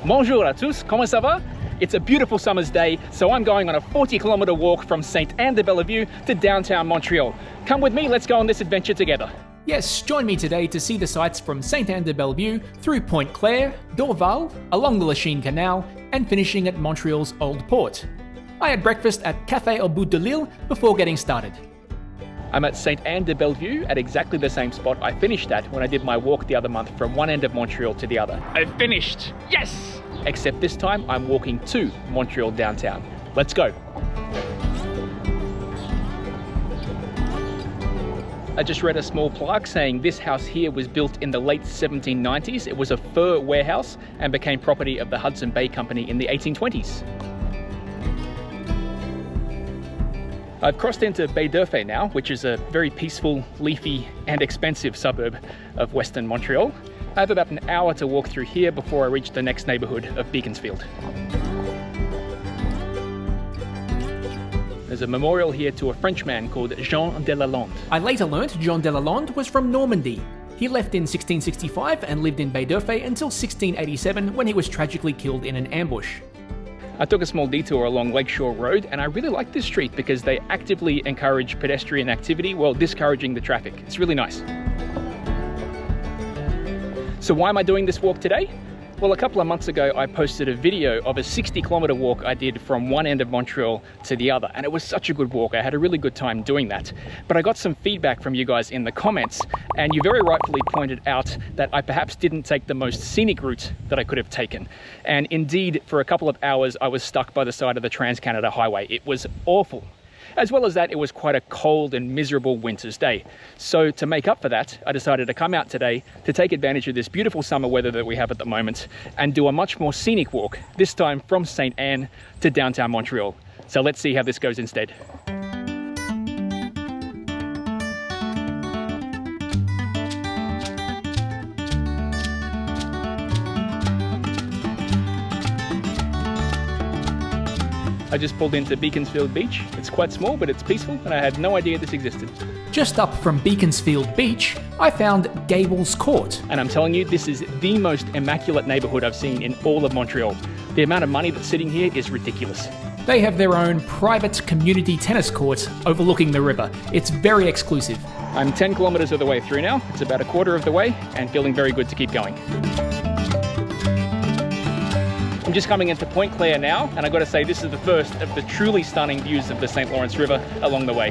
Bonjour à tous, comment ça va? It's a beautiful summer's day, so I'm going on a 40-kilometre walk from Sainte-Anne-de-Bellevue to downtown Montreal. Come with me, let's go on this adventure together. Yes, join me today to see the sights from Sainte-Anne-de-Bellevue through Pointe-Claire, Dorval, along the Lachine Canal, and finishing at Montreal's Old Port. I had breakfast at Café au Bout de l'Île before getting started. I'm at Sainte-Anne-de-Bellevue at exactly the same spot I finished at when I did my walk the other month from one end of Montreal to the other. I finished! Yes! Except this time I'm walking to Montreal downtown. Let's go. I just read a small plaque saying this house here was built in the late 1790s. It was a fur warehouse and became property of the Hudson Bay Company in the 1820s. I've crossed into Baie d'Urfé now, which is a very peaceful, leafy and expensive suburb of Western Montreal. I have about an hour to walk through here before I reach the next neighbourhood of Beaconsfield. There's a memorial here to a Frenchman called Jean de Lalande. I later learnt Jean de Lalande was from Normandy. He left in 1665 and lived in Baie d'Urfé until 1687 when he was tragically killed in an ambush. I took a small detour along Lakeshore Road and I really like this street because they actively encourage pedestrian activity while discouraging the traffic. It's really nice. So why am I doing this walk today? Well, a couple of months ago, I posted a video of a 60-kilometre walk I did from one end of Montreal to the other, and it was such a good walk. I had a really good time doing that. But I got some feedback from you guys in the comments, and you very rightfully pointed out that I perhaps didn't take the most scenic route that I could have taken. And indeed, for a couple of hours, I was stuck by the side of the Trans-Canada Highway. It was awful. As well as that, it was quite a cold and miserable winter's day. So to make up for that, I decided to come out today to take advantage of this beautiful summer weather that we have at the moment and do a much more scenic walk, this time from St. Anne to downtown Montreal. So let's see how this goes instead. I just pulled into Beaconsfield Beach. It's quite small, but it's peaceful, and I had no idea this existed. Just up from Beaconsfield Beach, I found Gables Court. And I'm telling you, this is the most immaculate neighbourhood I've seen in all of Montreal. The amount of money that's sitting here is ridiculous. They have their own private community tennis court overlooking the river. It's very exclusive. I'm 10 kilometres of the way through now. It's about a quarter of the way, and feeling very good to keep going. I'm just coming into Pointe-Claire now, and I've got to say this is the first of the truly stunning views of the St. Lawrence River along the way.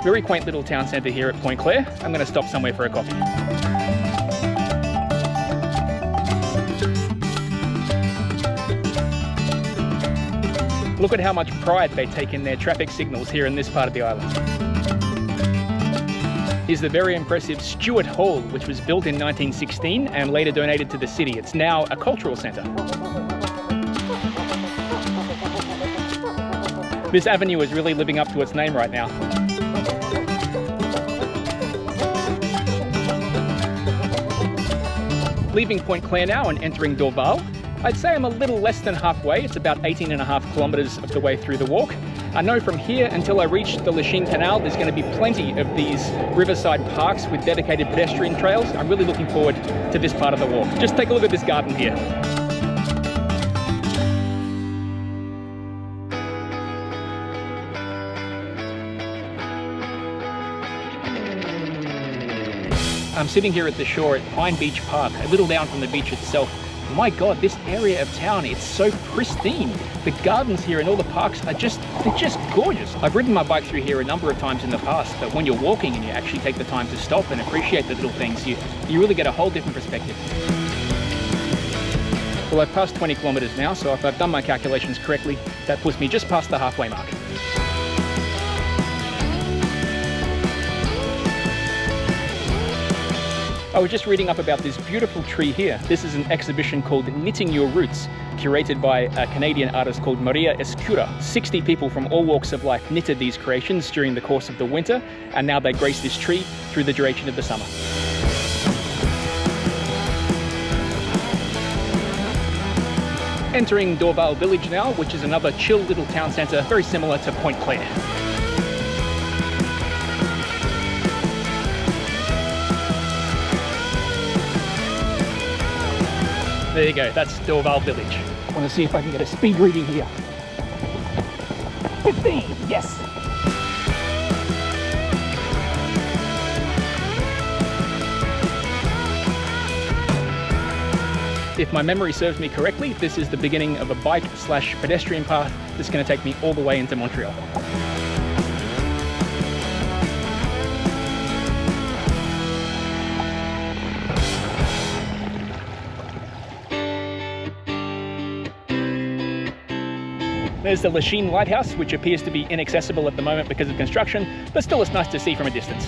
Very quaint little town centre here at Pointe-Claire. I'm going to stop somewhere for a coffee. Look at how much pride they take in their traffic signals here in this part of the island. Is the very impressive Stuart Hall, which was built in 1916 and later donated to the city. It's now a cultural centre. This avenue is really living up to its name right now. Leaving Pointe-Claire now and entering Dorval, I'd say I'm a little less than halfway. It's about 18.5 kilometres of the way through the walk. I know from here until I reach the Lachine Canal, there's going to be plenty of these riverside parks with dedicated pedestrian trails. I'm really looking forward to this part of the walk. Just take a look at this garden here. I'm sitting here at the shore at Pine Beach Park, a little down from the beach itself. My God, this area of town, it's so pristine. The gardens here and all the parks are they're just gorgeous. I've ridden my bike through here a number of times in the past, but when you're walking and you actually take the time to stop and appreciate the little things, you really get a whole different perspective. Well, I've passed 20 kilometres now, so if I've done my calculations correctly, that puts me just past the halfway mark. I was just reading up about this beautiful tree here. This is an exhibition called Knitting Your Roots, curated by a Canadian artist called Maria Escura. 60 people from all walks of life knitted these creations during the course of the winter, and now they grace this tree through the duration of the summer. Entering Dorval Village now, which is another chill little town centre, very similar to Pointe-Claire. There you go, that's Dorval village. I want to see if I can get a speed reading here. 15, yes! If my memory serves me correctly, this is the beginning of a bike/pedestrian path that's going to take me all the way into Montreal. There's the Lachine Lighthouse, which appears to be inaccessible at the moment because of construction, but still it's nice to see from a distance.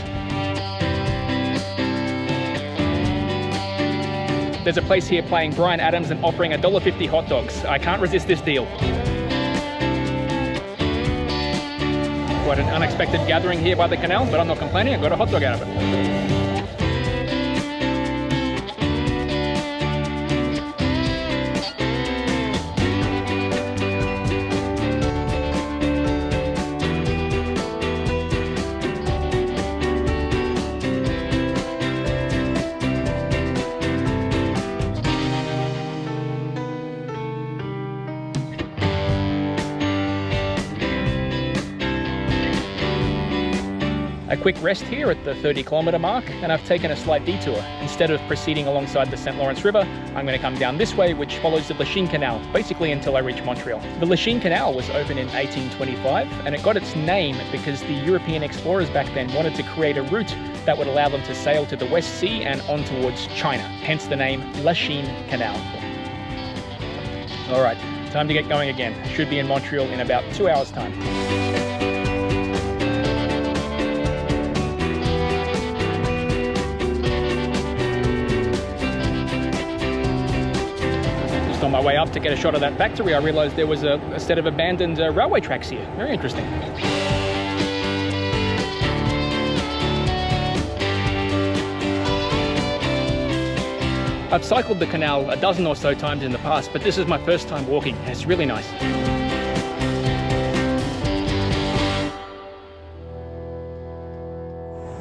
There's a place here playing Bryan Adams and offering $1.50 hot dogs. I can't resist this deal. Quite an unexpected gathering here by the canal, but I'm not complaining, I got a hot dog out of it. A quick rest here at the 30-kilometer mark, and I've taken a slight detour. Instead of proceeding alongside the St. Lawrence River, I'm going to come down this way, which follows the Lachine Canal, basically until I reach Montreal. The Lachine Canal was opened in 1825, and it got its name because the European explorers back then wanted to create a route that would allow them to sail to the West Sea and on towards China, hence the name Lachine Canal. All right, time to get going again. Should be in Montreal in about 2 hours' time. On my way up to get a shot of that factory, I realized there was a set of abandoned railway tracks here. Very interesting. I've cycled the canal a dozen or so times in the past, but this is my first time walking, and it's really nice.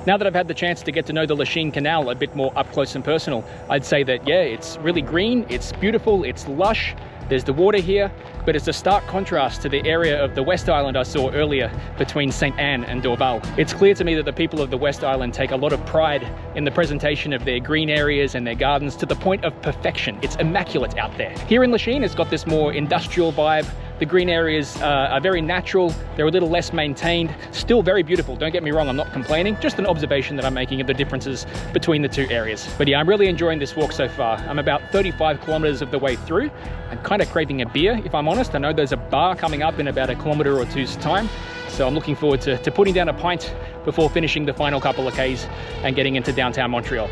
Now that I've had the chance to get to know the Lachine Canal a bit more up close and personal, I'd say that, yeah, it's really green, it's beautiful, it's lush, there's the water here, but it's a stark contrast to the area of the West Island I saw earlier between St. Anne and Dorval. It's clear to me that the people of the West Island take a lot of pride in the presentation of their green areas and their gardens to the point of perfection. It's immaculate out there. Here in Lachine, it's got this more industrial vibe. The green areas are very natural, they're a little less maintained, still very beautiful, don't get me wrong, I'm not complaining, just an observation that I'm making of the differences between the two areas. But yeah, I'm really enjoying this walk so far. I'm about 35 kilometers of the way through. I'm kind of craving a beer, if I'm honest. I know there's a bar coming up in about a kilometer or two's time, so I'm looking forward to putting down a pint before finishing the final couple of Ks and getting into downtown Montreal.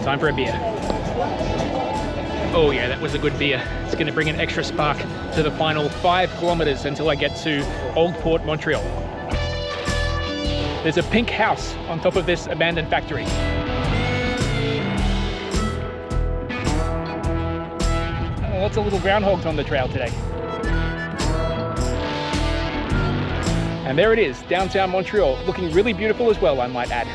Time for a beer. Oh yeah, that was a good beer. It's going to bring an extra spark to the final 5 kilometers until I get to Old Port, Montreal. There's a pink house on top of this abandoned factory. Oh, lots of little groundhogs on the trail today. And there it is, downtown Montreal, looking really beautiful as well, I might add.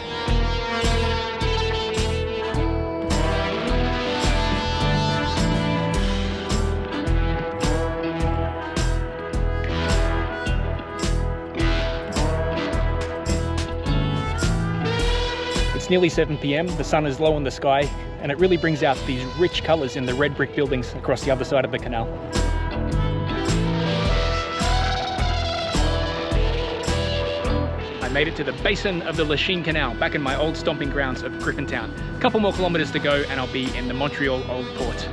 It's nearly 7 p.m, the sun is low in the sky, and it really brings out these rich colours in the red brick buildings across the other side of the canal. I made it to the basin of the Lachine Canal, back in my old stomping grounds of Griffintown. A couple more kilometres to go and I'll be in the Montreal Old Port.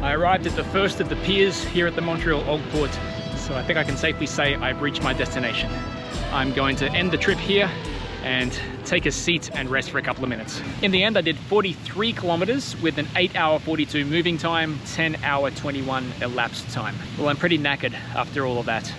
I arrived at the first of the piers here at the Montreal Old Port, so I think I can safely say I've reached my destination. I'm going to end the trip here and take a seat and rest for a couple of minutes. In the end, I did 43 kilometers with an 8-hour 42 moving time, 10-hour 21 elapsed time. Well, I'm pretty knackered after all of that.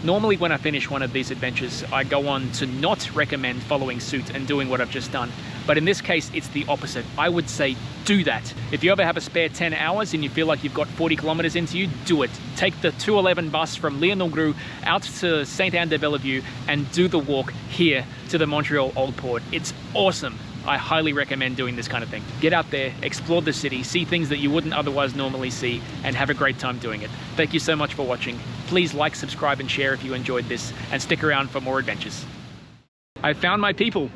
Normally when I finish one of these adventures, I go on to not recommend following suit and doing what I've just done. But in this case, it's the opposite. I would say do that. If you ever have a spare 10 hours and you feel like you've got 40 kilometers into you, do it. Take the 211 bus from Lionel out to Sainte-Anne-de-Bellevue and do the walk here to the Montreal Old Port. It's awesome. I highly recommend doing this kind of thing. Get out there, explore the city, see things that you wouldn't otherwise normally see, and have a great time doing it. Thank you so much for watching. Please like, subscribe, and share if you enjoyed this, and stick around for more adventures. I found my people.